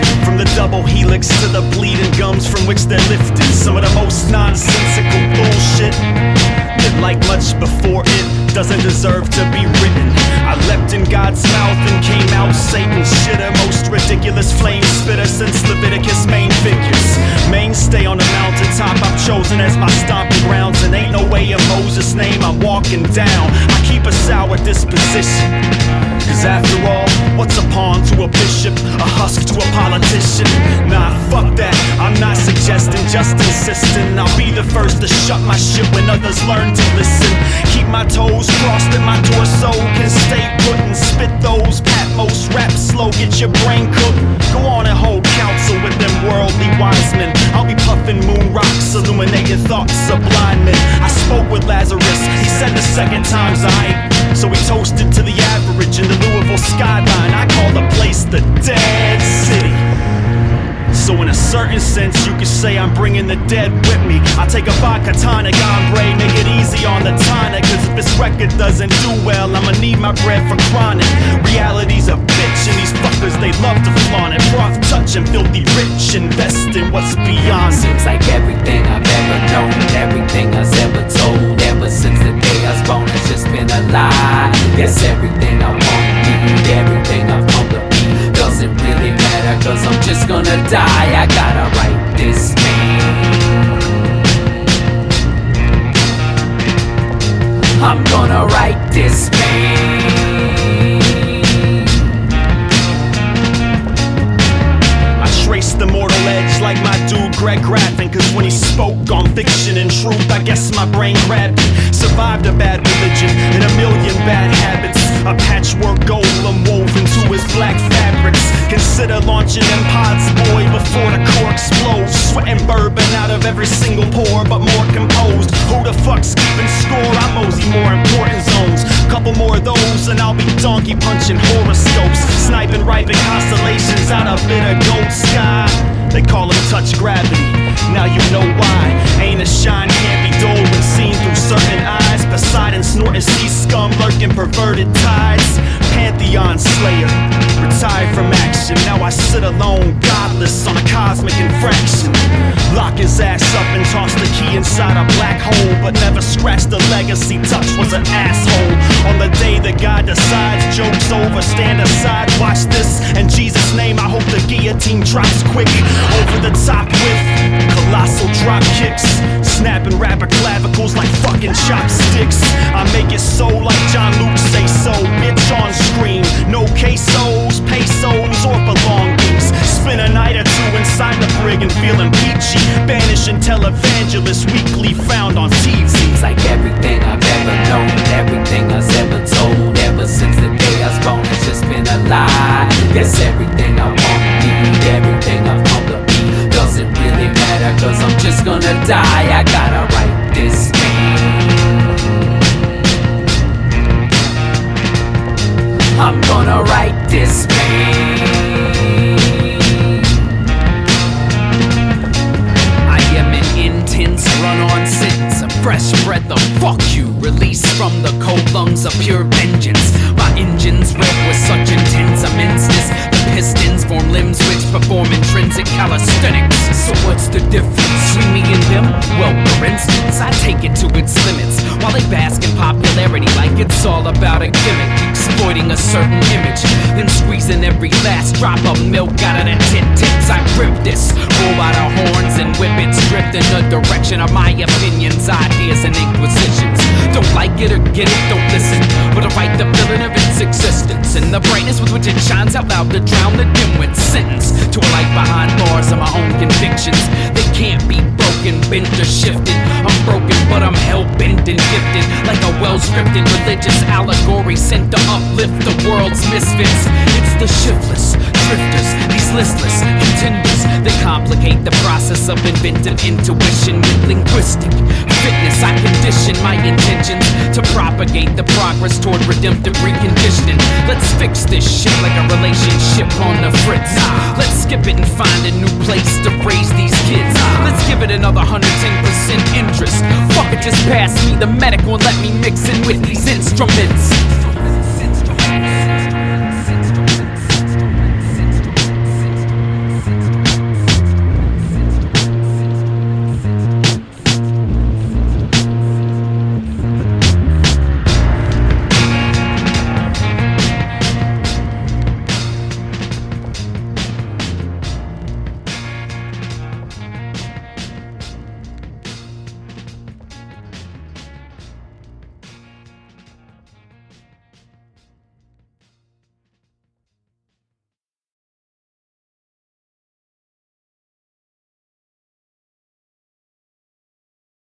vision. From the double helix to the bleeding gums from which they're lifted. Some of the most nonsensical bullshit that, like much before it, doesn't deserve to be written. I leapt in God's mouth and came out Satan's shitter. Most ridiculous flame spitter since Leviticus main figures. Mainstay on the mountaintop I've chosen as my stomping grounds, and ain't no way in Moses' name I'm walking down. I keep a sour disposition, cause after all, what's a pawn to a bishop, a husk to a politician? Nah, fuck that, I'm not suggesting, just insisting I'll be the first to shut my shit when others learn to listen. Keep my toes crossed and my torso can stay put and spit those Patmos rap slow, get your brain cooked. Go on and hold counsel with them worldly wise men. I'll be puffing moon rocks, illuminating thoughts of blind men. I spoke with Lazarus, he said the second time's aight, so he toasted to the average in the Louisville skyline. I call the place the Dead City. So in a certain sense, you could say I'm bringing the dead with me. I take a vodka tonic, ombre, make it easy on the tonic. Cause if this record doesn't do well, I'ma need my bread for chronic. Reality's a bitch and these fuckers, they love to flaunt it. Prof touching filthy rich, invest in what's beyond. Seems like everything I've ever known, everything I was ever told, ever since the day I was born, it's just been a lie. Guess everything I want to need, everything I've come to be, doesn't really matter, cause I'm just gonna die. I gotta write this man. I'm gonna write this man. I trace the mortal edge like my dude Greg Graffin, cause when he spoke on fiction and truth, I guess my brain grabbed it. Survived a bad religion and a million bad habits. A patchwork golem woven to his black fabrics. Consider launching them pods, boy, before the core explodes. Sweating bourbon out of every single pore, but more composed. Who the fuck's keeping score? I mosey more important zones. Couple more of those and I'll be donkey punching horoscopes. Sniping ripen constellations out of bitter gold sky. They call him touch gravity, now you know why. Ain't a shine, can't be dull when seen through certain eyes. Poseidon snorting sea scum, lurking perverted tides. Pantheon slayer, retired from action. Now I sit alone, godless, on a cosmic infraction. Lock his ass up and toss the key inside a black hole, but never scratch the legacy. Touch was an asshole. On the day that God decides, joke's over, stand aside, watch this. In Jesus' name, I hope the guillotine drops quick. Over the top with colossal drop kicks, snapping rapper clavicles like fucking chopsticks. I make it so like John Luke say so. Bitch on screen, no quesos, pesos, or belongings. Spend a night or two inside the brig and feeling peachy. Banishing televangelists weekly found on TV. Seems like everything I've ever known, everything I was ever told, ever since the day I was born, it's just been a lie. Guess everything I want to need, everything I've come to be, doesn't really matter, cause I'm just gonna die. I gotta write this man. I'm gonna write this man. I am an intense run-on sentence, a fresh breath of fuck you, released from the cold lungs of pure vengeance. My engines rev with such intense immenseness, the pistons form limbs which perform intrinsic calisthenics. So what's the difference between me and them? Well, for instance, I take it to its limits, while they bask in popularity like it's all about a gimmick, exploiting a certain image, then squeezing every last drop of milk out of the tit-tips. I grip this, roll out our horns and whip it, drift in the direction of my opinions, ideas, and inquisitions. Don't like it or get it, don't listen, but I write the villain of its existence, and the brightness with which it shines out loud to drown the dimwit sentence to a life behind bars of my own convictions. They can't be broken, bent or shifted. I'm broken, but I'm hell-bent and gifted, like a well-scripted religious allegory sent to uplift the world's misfits. It's the shiftless drifters, these listless contenders, they complicate the process of inventive intuition with linguistic fitness. I condition my intentions to propagate the progress toward redemptive reconditioning. Let's fix this shit like a relationship on the fritz. Let's skip it and find a new place to raise these kids. Let's give it another 110% interest. Fuck it, just pass me the medical and let me mix in with these instruments.